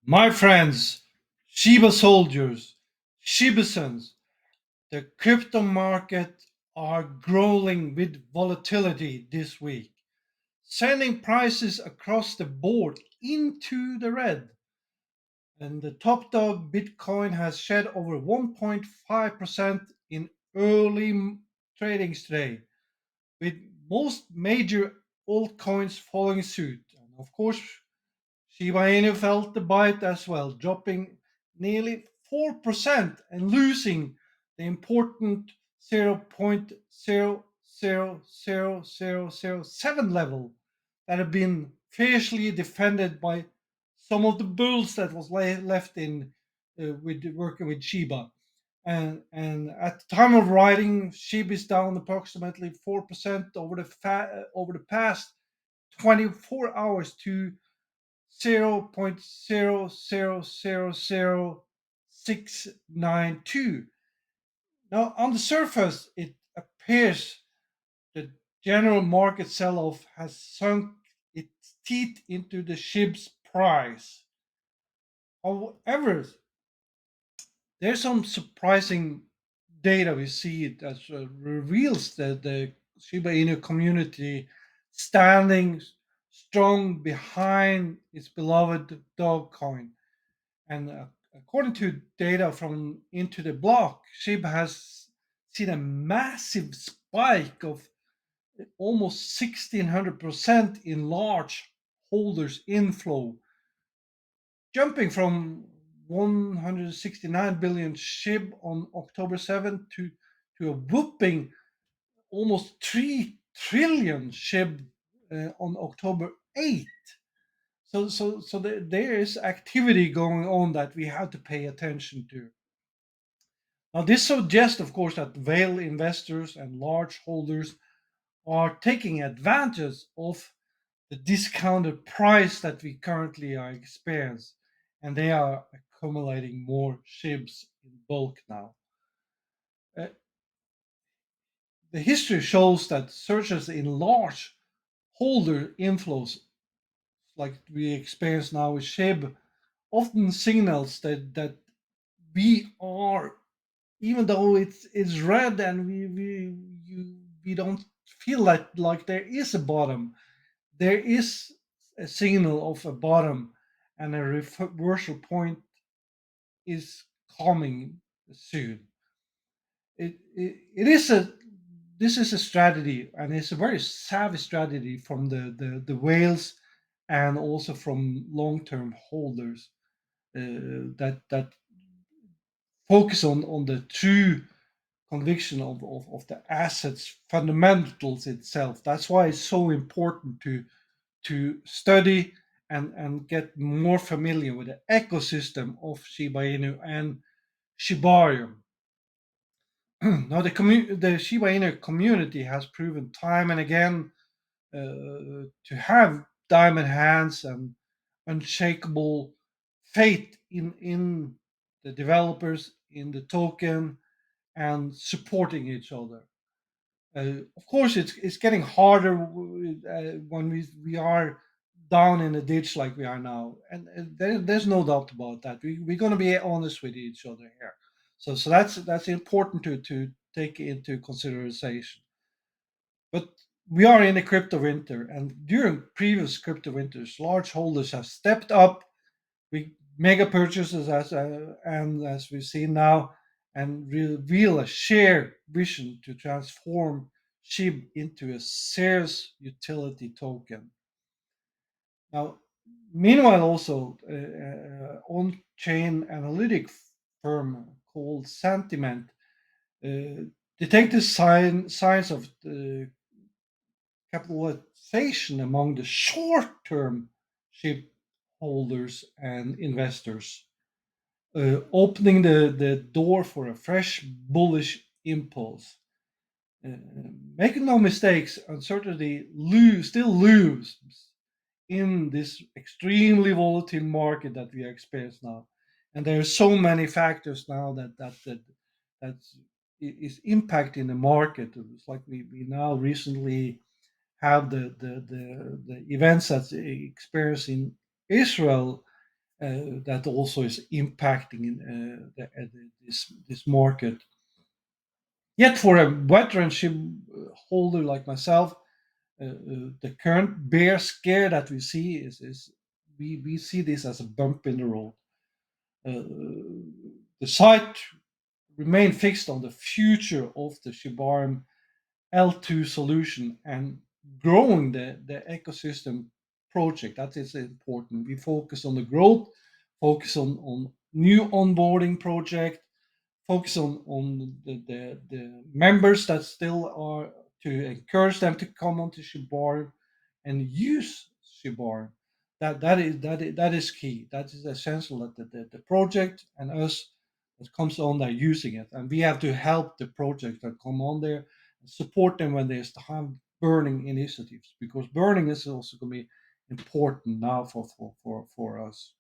My friends, Shiba soldiers, Shibasons, the crypto market are growling with volatility this week, sending prices across the board into the red. And the top dog Bitcoin has shed over 1.5% in early tradings today, with most major altcoins following suit. And of course, Shiba Inu felt the bite as well, dropping nearly 4% and losing the important 0.000007 level that had been fiercely defended by some of the bulls that was left in with working with Shiba. And at the time of writing, Shiba is down approximately 4% over the past 24 hours to 0.00000692. Now, on the surface, it appears the general market sell off has sunk its teeth into the ship's price. However, there's some surprising data we see that reveals that the Shiba Inu community standing strong behind its beloved dog coin. And according to data from Into the Block, SHIB has seen a massive spike of almost 1600% in large holders inflow, jumping from 169 billion SHIB on October 7th to a whooping almost 3 trillion SHIB on October 8th. So there is activity going on that we have to pay attention to. Now, this suggests, of course, that whale investors and large holders are taking advantage of the discounted price that we currently are experiencing, and they are accumulating more ships in bulk now. Uh, the history shows that surges in large holder inflows, like we experience now with SHIB, often signals that we are, even though it's red and we don't feel like there is a bottom, there is a signal of a bottom, and a reversal point is coming soon. It is a This is a strategy, and it's a very savvy strategy from the whales and also from long-term holders that focus on the true conviction of the assets fundamentals itself. That's why it's so important to study and get more familiar with the ecosystem of Shiba Inu and Shibarium. Now, the Shiba Inu community has proven time and again to have diamond hands and unshakable faith in the developers, in the token, and supporting each other. Of course, it's getting harder when we are down in a ditch like we are now, and there's no doubt about that. We're going to be honest with each other here, so that's important to take into consideration. But we are in a crypto winter, and during previous crypto winters, large holders have stepped up with mega purchases and as we see now, and reveal a shared vision to transform SHIB into a serious utility token. Now, meanwhile, also on-chain analytic firm called Sentiment detected signs of capitalization among the short-term SHIB holders and investors, opening the door for a fresh bullish impulse. Uh, Making no mistakes, uncertainty still looms in this extremely volatile market that we experience now, and there are so many factors now that is impacting the market. It's like we now recently have the events that's experienced in Israel, that also is impacting this market. Yet, for a veteran ship holder like myself, the current bear scare that we see is we see this as a bump in the road. The site remain fixed on the future of the Shibarim L2 solution and growing the ecosystem project. That is important. We focus on the growth, focus on new onboarding project, focus on the members that still are, to encourage them to come onto Shibar and use Shibar. That is key. That is essential that the project and us that comes on there using it, and we have to help the project that come on there and support them when they have burning initiatives, because burning is also going to be important now for us.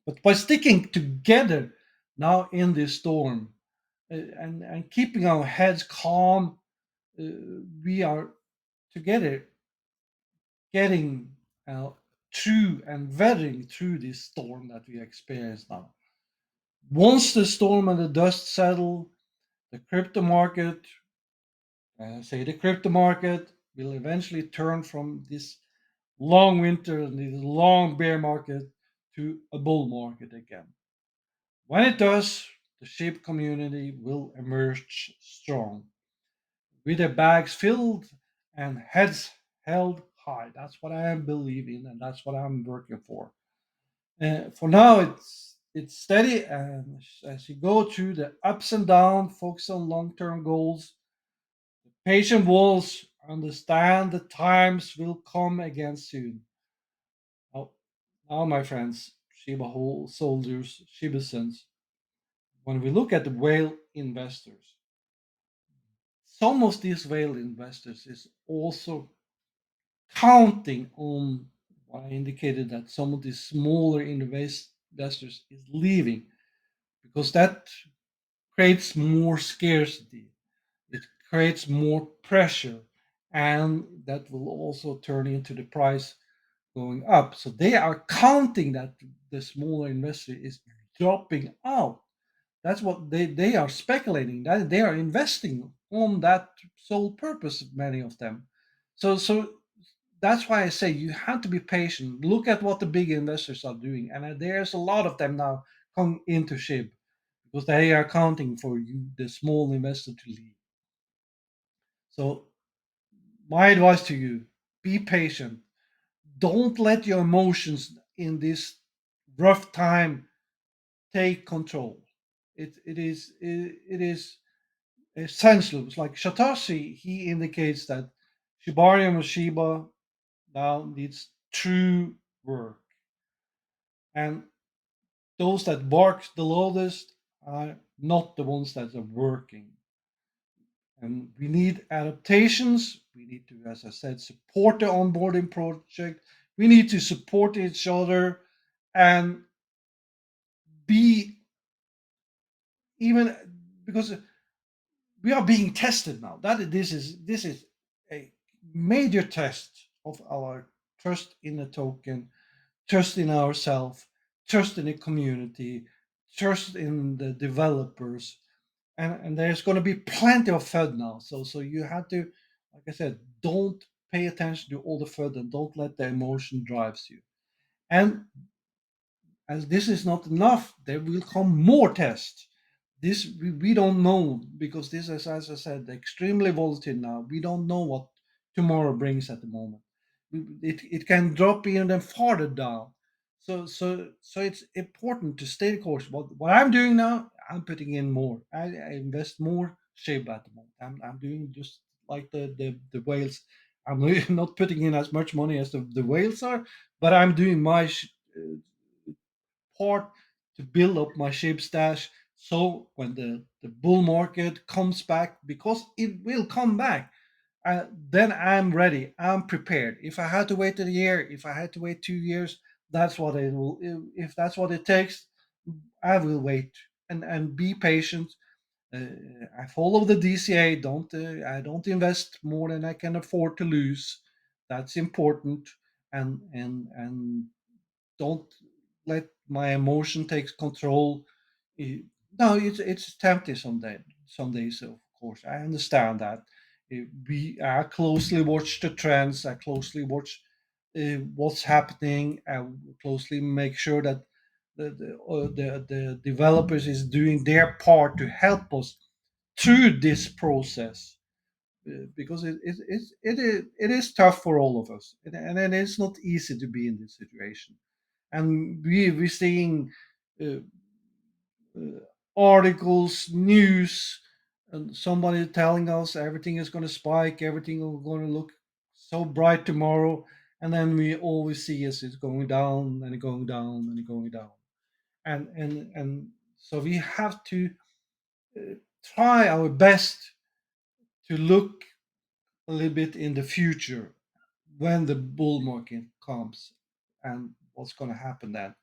But by sticking together now in this storm, and keeping our heads calm, uh, we are together getting through and weathering through this storm that we experience now. Once the storm and the dust settle, the crypto market, the crypto market will eventually turn from this long winter and this long bear market to a bull market again. When it does, the sheep community will emerge strong, with their bags filled and heads held high. That's what I am believing, and that's what I'm working for. For now, it's steady, and as you go through the ups and downs, focus on long-term goals. Patient wolves understand the times will come again soon. Now, now my friends, Shiba Hole soldiers, Shibasons, when we look at the whale investors, some of these whale investors is also counting on what I indicated, that some of these smaller investors is leaving, because that creates more scarcity, it creates more pressure, and that will also turn into the price going up. So they are counting that the smaller investor is dropping out. That's what they are speculating, that they are investing on that sole purpose, many of them. So that's why I say you have to be patient. Look at what the big investors are doing, and there's a lot of them now come into SHIB, because they are counting for you, the small investor, to leave. So my advice to you: be patient. Don't let your emotions in this rough time take control. It is essential. It's like Shatashi. He indicates that Shibarium or Shiba now needs true work, and those that bark the loudest are not the ones that are working. And we need adaptations. We need to, as I said, support the onboarding project. We need to support each other and be, even because we are being tested now. That this is a major test of our trust in the token, trust in ourselves, trust in the community, trust in the developers, and there's going to be plenty of FUD now. So you have to, like I said, don't pay attention to all the FUD, and don't let the emotion drives you. And as this is not enough, there will come more tests. This we don't know, because this is, as I said, extremely volatile now. We don't know what tomorrow brings at the moment. It can drop even farther down. So it's important to stay the course. What I'm doing now, I'm putting in more. I invest more shape at the moment. I'm doing just like the whales. I'm not putting in as much money as the whales are, but I'm doing my part to build up my sheep stash. So when the bull market comes back, because it will come back, then I'm ready. I'm prepared. If I had to wait a year, if I had to wait 2 years, that's what it will. If that's what it takes, I will wait, and be patient. I follow the DCA. I don't invest more than I can afford to lose. That's important, and don't let my emotion takes control. Eh, No, it's tempting some days, of course. I understand that. I closely watch the trends. I closely watch what's happening. I closely make sure that the developers is doing their part to help us through this process, because it is tough for all of us, and it is not easy to be in this situation. And we're seeing uh, uh, articles, news, and somebody telling us everything is going to spike, everything is going to look so bright tomorrow, and then we always see is it's going down and going down and going down, and so we have to uh, try our best to look a little bit in the future when the bull market comes and what's going to happen then.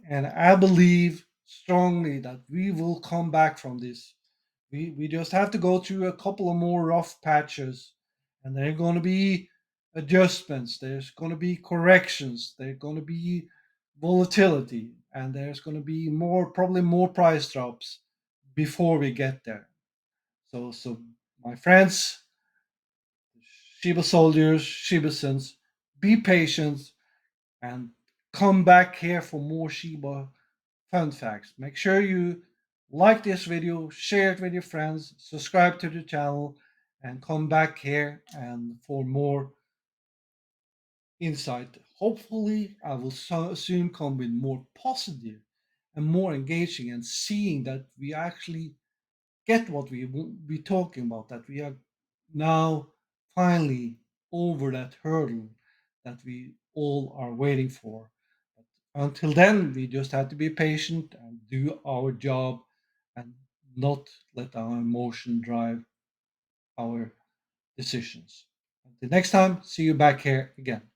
And I believe strongly that we will come back from this. We just have to go through a couple of more rough patches, and there are going to be adjustments. There's going to be corrections. There's going to be volatility, and there's going to be more, probably more price drops before we get there. So my friends, Shiba soldiers, Shibasons, be patient and come back here for more Shiba fun facts. Make sure you like this video, share it with your friends, subscribe to the channel, and come back here and for more insight. Hopefully, I will soon come with more positive and more engaging, and seeing that we actually get what we will be talking about, that we are now finally over that hurdle that we all are waiting for. But until then, we just have to be patient and do our job and not let our emotion drive our decisions. Until next time, see you back here again.